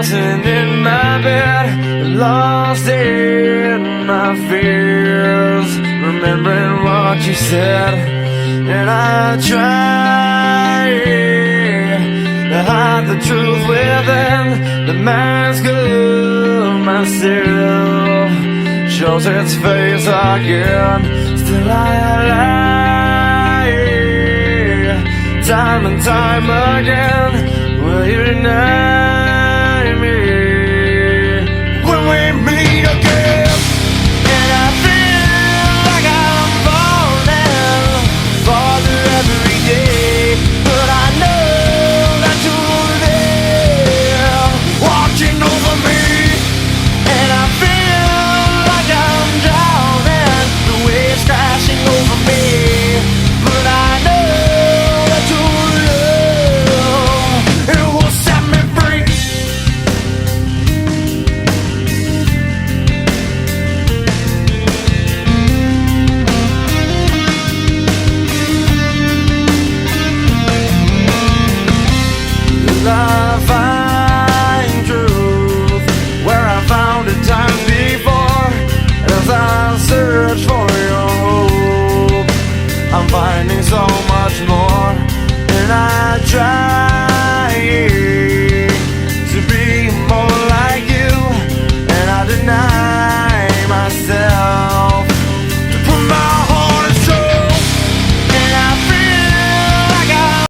tossing in my bed, lost in my fears, remembering what you said. And I try to hide the truth within. The mask of myself shows its face again. Still I lie, time and time again. Will you deny